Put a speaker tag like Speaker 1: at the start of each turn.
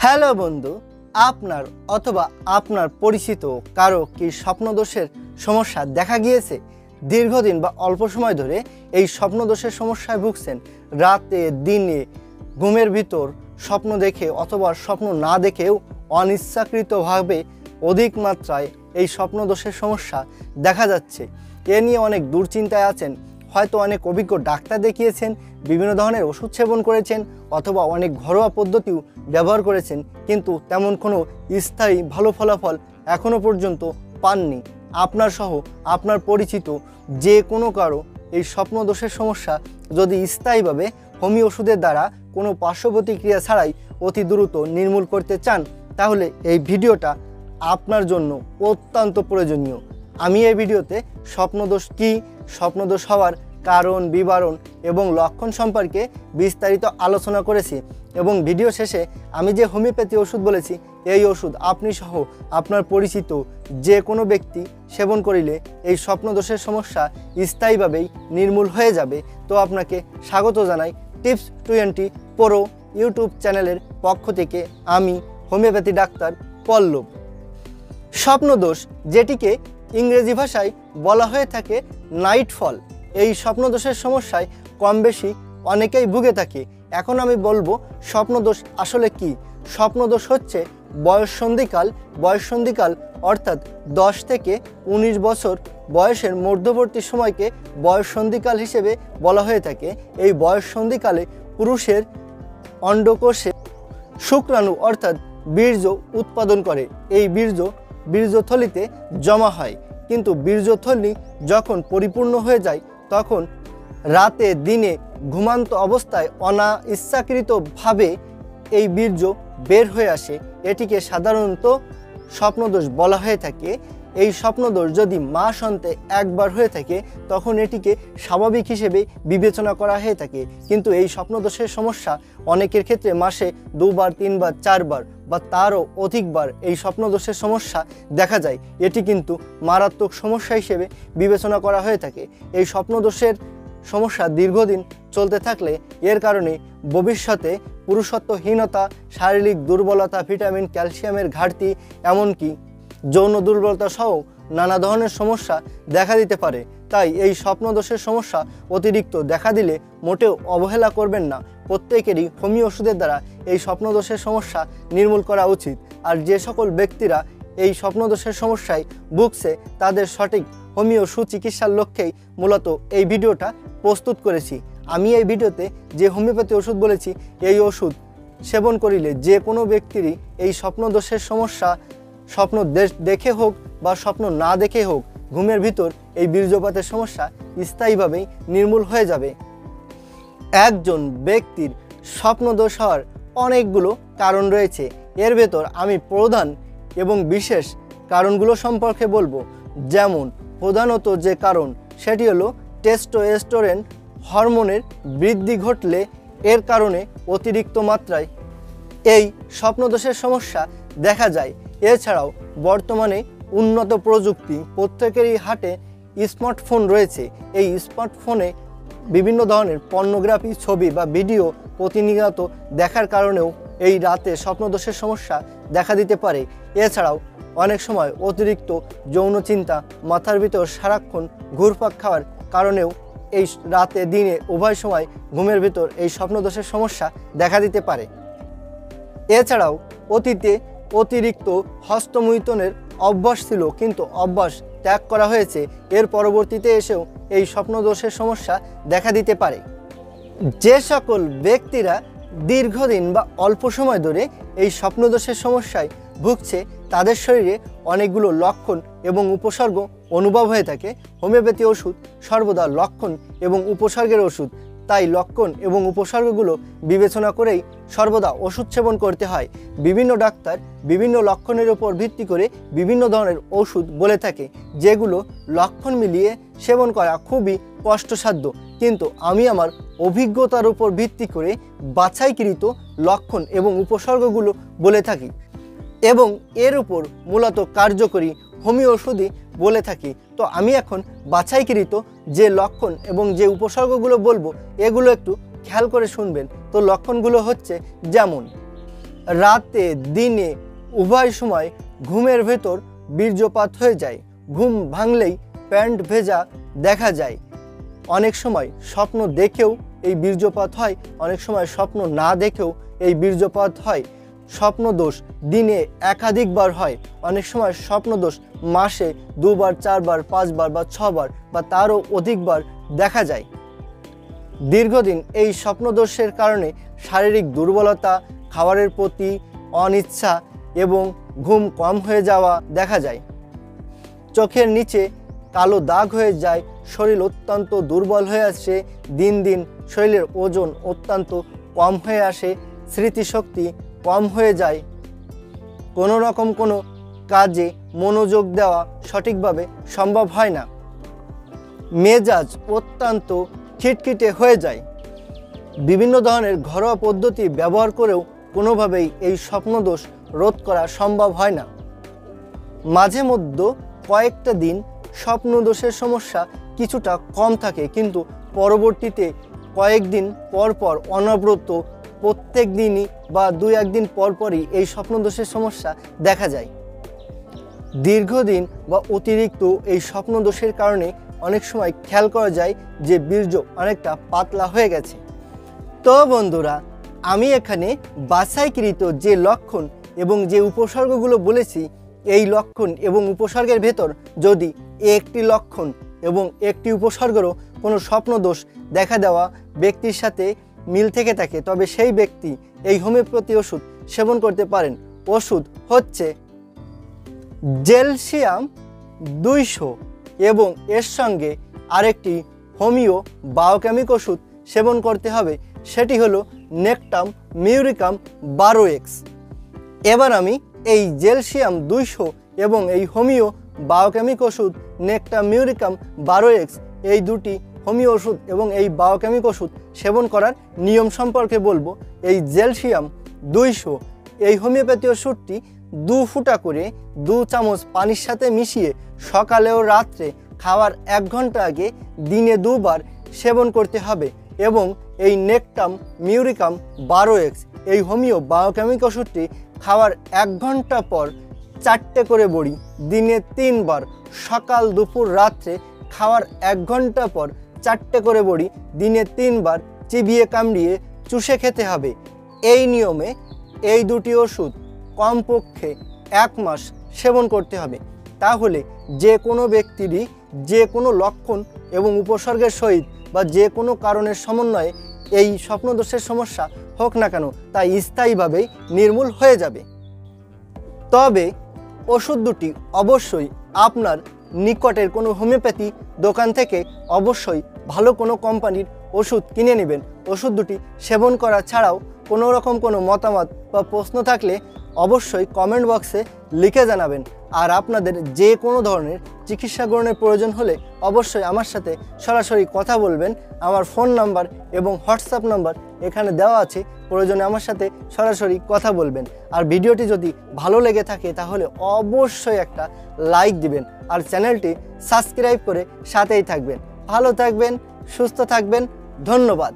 Speaker 1: Hello বন্ধু, আপনার অথবা আপনার পরিচিত কারো কি স্বপ্নদোষের সমস্যা দেখা গিয়েছে? দীর্ঘদিন বা অল্প সময় ধরে এই স্বপ্নদোষের সমস্যায় ভুগছেন। রাতে দিনে ঘুমের ভিতর স্বপ্ন দেখে অথবা স্বপ্ন না দেখেও অনিচ্ছাকৃতভাবে অধিক মাত্রায় এই স্বপ্নদোষের সমস্যা দেখা যাচ্ছে। এ নিয়ে অনেক দুশ্চিন্তায় আছেন। হয়তো অনেক অভিজ্ঞ ডাক্তার দেখিয়েছেন, বিভিন্ন ধরনের ওষুধ সেবন করেছেন অথবা অনেক ঘরোয়া পদ্ধতিও ব্যবহার করেছেন, কিন্তু তেমন কোনো স্থায়ী ভালো ফলাফল এখনও পর্যন্ত পাননি। আপনার সহ আপনার পরিচিত যে কোনো কারো এই স্বপ্নদোষের সমস্যা যদি স্থায়ীভাবে হোমিও ওষুধের দ্বারা কোনো পার্শ্ব প্রতিক্রিয়া ছাড়াই অতি দ্রুত নির্মূল করতে চান, তাহলে এই ভিডিওটা আপনার জন্য অত্যন্ত প্রয়োজনীয়। আমি এই ভিডিওতে স্বপ্নদোষ কী, স্বপ্নদোষ হওয়ার কারণ, বিবরণ এবং লক্ষণ সম্পর্কে বিস্তারিত আলোচনা করেছি এবং ভিডিও শেষে আমি যে হোমিওপ্যাথি ওষুধ বলেছি, এই ওষুধ আপনি সহ আপনার পরিচিত যে কোনো ব্যক্তি সেবন করিলে এই স্বপ্নদোষের সমস্যা স্থায়ীভাবেই নির্মূল হয়ে যাবে। তো আপনাকে স্বাগত জানাই টিপস 20 প্রো ইউটিউব চ্যানেলের পক্ষ থেকে। আমি হোমিওপ্যাথি ডাক্তার পল্লব। স্বপ্নদোষ, যেটিকে ইংরেজি ভাষায় বলা হয়ে থাকে নাইটফল, এই স্বপ্নদোষের সমস্যায় কম বেশি অনেকেই ভুগে থাকে। এখন আমি বলবো স্বপ্নদোষ আসলে কি। স্বপ্নদোষ হচ্ছে বয়ঃসন্ধিকাল অর্থাৎ 10 থেকে 19 বছর বয়সের মধ্যবর্তী সময়কে বয়ঃসন্ধিকাল হিসেবে বলা হয়ে থাকে। এই বয়ঃসন্ধিকালে পুরুষের অন্ডকোষে শুক্রাণু অর্থাৎ বীর্য উৎপাদন করে। এই বীর্যথলিতে জমা হয়, কিন্তু বীর্যথলি যখন পরিপূর্ণ হয়ে যায় তখন রাতে দিনে ঘুমান্ত অবস্থায় ইচ্ছাকৃতভাবে এই বীর্য বের হয়ে আসে। এটিকে সাধারণত স্বপ্নদোষ বলা হয়ে থাকে। এই স্বপ্নদোষ যদি মাস অন্তে একবার হয়ে থাকে তখন এটিকে স্বাভাবিক হিসেবে বিবেচনা করা হয়ে থাকে, কিন্তু এই স্বপ্নদোষের সমস্যা অনেকের ক্ষেত্রে মাসে 2 বার 3 বার 4 বার বা তারও অধিকবার এই স্বপ্নদোষের সমস্যা দেখা যায়। এটি কিন্তু মারাত্মক সমস্যা হিসেবে বিবেচনা করা হয়ে থাকে। এই স্বপ্নদোষের সমস্যা দীর্ঘদিন চলতে থাকলে এর কারণে ভবিষ্যতে পুরুষত্বহীনতা, শারীরিক দুর্বলতা, ভিটামিন ক্যালসিয়ামের ঘাটতি, এমনকি যৌন দুর্বলতা সহ নানা ধরনের সমস্যা দেখা দিতে পারে। তাই এই স্বপ্নদোষের সমস্যা অতিরিক্ত দেখা দিলে মোটেও অবহেলা করবেন না। প্রত্যেকেরই হোমিও ওষুধের দ্বারা এই স্বপ্নদোষের সমস্যা নির্মূল করা উচিত। আর যে সকল ব্যক্তিরা এই স্বপ্নদোষের সমস্যায় ভুগছে তাদের সঠিক হোমিও সুচিকিৎসার লক্ষ্যেই মূলত এই ভিডিওটা প্রস্তুত করেছি। আমি এই ভিডিওতে যে হোমিওপ্যাথি ওষুধ বলেছি, এই ওষুধ সেবন করিলে যে কোনো ব্যক্তিরই এই স্বপ্নদোষের সমস্যা স্বপ্ন দেখে হোক বা স্বপ্ন না দেখে হোক, ঘুমের ভিতর এই বীর্যপাতের সমস্যা স্থায়ীভাবেই নির্মূল হয়ে যাবে। একজন ব্যক্তির স্বপ্নদোষ হওয়ার অনেকগুলো কারণ রয়েছে। এর ভেতর আমি প্রধান এবং বিশেষ কারণগুলো সম্পর্কে বলবো। যেমন প্রধানত যে কারণ, সেটি হলো টেস্টোস্টেরন হরমোনের বৃদ্ধি ঘটলে এর কারণে অতিরিক্ত মাত্রায় এই স্বপ্নদোষের সমস্যা দেখা যায়। এছাড়াও বর্তমানে উন্নত প্রযুক্তি, প্রত্যেকেরই হাতে স্মার্টফোন রয়েছে। এই স্মার্টফোনে বিভিন্ন ধরনের পর্নোগ্রাফি ছবি বা ভিডিও প্রতিনিয়ত দেখার কারণেও এই রাতে স্বপ্নদোষের সমস্যা দেখা দিতে পারে। এছাড়াও অনেক সময় অতিরিক্ত যৌন চিন্তা, মাথার ভিতর সারাক্ষণ ঘুরপাক খাওয়ার কারণেও এই রাতে দিনে উভয় সময় ঘুমের ভিতর এই স্বপ্নদোষের সমস্যা দেখা দিতে পারে। এছাড়াও অতীতে অতিরিক্ত হস্তমৈথুনের অভ্যাস ছিল, কিন্তু অভ্যাস ত্যাগ করা হয়েছে। এর পরবর্তীতে এসেও এই স্বপ্নদোষের সমস্যা দেখা দিতে পারে। যে সকল ব্যক্তিরা দীর্ঘদিন বা অল্প সময় ধরে এই স্বপ্নদোষের সমস্যায় ভুগছে তাদের শরীরে অনেকগুলো লক্ষণ এবং উপসর্গ অনুভব হয়ে থাকে। হোমিওপ্যাথি ওষুধ সর্বদা লক্ষণ এবং উপসর্গের ওষুধ, তাই লক্ষণ এবং উপসর্গগুলো বিবেচনা করেই সর্বদা ওষুধ সেবন করতে হয়। বিভিন্ন ডাক্তার বিভিন্ন লক্ষণের উপর ভিত্তি করে বিভিন্ন ধরনের ওষুধ বলে থাকে, যেগুলো লক্ষণ মিলিয়ে সেবন করা খুবই কষ্টসাধ্য, কিন্তু আমি আমার অভিজ্ঞতার উপর ভিত্তি করে বাছাইকৃত লক্ষণ এবং উপসর্গগুলো বলে থাকি এবং এর উপর মূলত কার্যকরী হোমিও ওষুধই বলে থাকি। তো আমি এখন বাছাইকৃত যে লক্ষণ এবং যে উপসর্গগুলো বলবো, এগুলো একটু খেয়াল করে শুনবেন। তো লক্ষণগুলো হচ্ছে যেমন রাতে দিনে উভয় সময় ঘুমের ভেতর বীর্যপাত হয়ে যায়। ঘুম ভাঙলেই প্যান্ট ভেজা দেখা যায়। অনেক সময় স্বপ্ন দেখেও এই বীর্যপাত হয়, অনেক সময় স্বপ্ন না দেখেও এই বীর্যপাত হয়। স্বপ্নদোষ দিনে একাধিকবার হয়, অনেক সময় স্বপ্নদোষ মাসে 2 বার 4 বার 5 বার বা 6 বার বা তারও অধিকবার দেখা যায়। দীর্ঘদিন এই স্বপ্নদোষের কারণে শারীরিক দুর্বলতা, খাবারের প্রতি অনিচ্ছা এবং ঘুম কম হয়ে যাওয়া দেখা যায়। চোখের নিচে কালো দাগ হয়ে যায়, শরীর অত্যন্ত দুর্বল হয়ে আসে, দিন দিন শরীরের ওজন অত্যন্ত কম হয়ে আসে, স্মৃতিশক্তি কম হয়ে যায়, কোনো রকম কোনো কাজে মনোযোগ দেওয়া সঠিকভাবে সম্ভব হয় না, মেজাজ অত্যন্ত খিটখিটে হয়ে যায়। বিভিন্ন ধরনের ঘরোয়া পদ্ধতি ব্যবহার করেও কোনোভাবেই এই স্বপ্নদোষ রোধ করা সম্ভব হয় না। মাঝে মধ্যে কয়েকটা দিন স্বপ্নদোষের সমস্যা কিছুটা কম থাকে, কিন্তু পরবর্তীতে কয়েকদিন পর পর অনবরত প্রত্যেক দিনই বা 2-1 দিন পরপরই এই স্বপ্নদোষের সমস্যা দেখা যায়। দীর্ঘদিন বা অতিরিক্ত এই স্বপ্নদোষের কারণে অনেক সময় খেয়াল করা যায় যে বীর্য অনেকটা পাতলা হয়ে গেছে। তো বন্ধুরা, আমি এখানে বাছাইকৃত যে লক্ষণ এবং যে উপসর্গগুলো বলেছি, এই লক্ষণ এবং উপসর্গের ভেতর যদি একটি লক্ষণ এবং একটি উপসর্গেরও কোনো স্বপ্নদোষ দেখা দেওয়া ব্যক্তির সাথে মিল থেকে থাকে, তবে সেই ব্যক্তি এই হোমিওপ্যাথি ওষুধ সেবন করতে পারেন। ওষুধ হচ্ছে জেলসিয়াম 200 এবং এর সঙ্গে আরেকটি হোমিও বায়োকেমিক ওষুধ সেবন করতে হবে, সেটি হলো নেকটাম মিউরিকাম 12x। এবার আমি এই জেলসিয়াম 200 এবং এই হোমিও বায়োকেমিক ওষুধ নেকটাম মিউরিকাম 12x, এই দুটি হোমিও ওষুধ এবং এই বায়োকেমিক ওষুধ সেবন করার নিয়ম সম্পর্কে বলবো। এই জেলসিয়াম 200 এই হোমিওপ্যাথি ওষুধটি 2 ফুটা করে 2 চামচ পানির সাথে মিশিয়ে সকালে ও রাত্রে খাওয়ার 1 ঘন্টা আগে দিনে 2 বার সেবন করতে হবে। এবং এই নেকটাম মিউরিকাম 12x এই হোমিও বায়োকেমিক ওষুধটি খাওয়ার 1 ঘন্টা পর 4টে করে বড়ি দিনে 3 বার, সকাল দুপুর রাত্রে খাওয়ার 1 ঘন্টা পর 4টে করে বড়ি দিনে 3 বার চিবিয়ে কামড়িয়ে চুষে খেতে হবে। এই নিয়মে এই দুটি ওষুধ কমপক্ষে 1 মাস সেবন করতে হবে। তাহলে যে কোনো ব্যক্তিরই যে কোনো লক্ষণ এবং উপসর্গের সহিত বা যে কোনো কারণের সমন্বয়ে এই স্বপ্নদোষের সমস্যা হোক না কেন, তা স্থায়ীভাবেই নির্মূল হয়ে যাবে। তবে ওষুধ দুটি অবশ্যই আপনার নিকটের কোনো হোমিওপ্যাথি দোকান থেকে অবশ্যই ভালো কোনো কোম্পানির ওষুধ কিনে নেবেন। ওষুধ দুটি সেবন করা ছাড়াও কোনো রকম কোনো মতামত বা প্রশ্ন থাকলে অবশ্যই কমেন্ট বক্সে লিখে জানাবেন। আর আপনাদের যে কোনো ধরনের চিকিৎসা গ্রহণের প্রয়োজন হলে অবশ্যই আমার সাথে সরাসরি কথা বলবেন। আমার ফোন নাম্বার এবং হোয়াটসঅ্যাপ নাম্বার এখানে দেওয়া আছে, প্রয়োজনে আমার সাথে সরাসরি কথা বলবেন। আর ভিডিওটি যদি ভালো লেগে থাকে তাহলে অবশ্যই একটা লাইক দিবেন আর চ্যানেলটি সাবস্ক্রাইব করে সাথেই থাকবেন। ভালো থাকবেন, সুস্থ থাকবেন, ধন্যবাদ।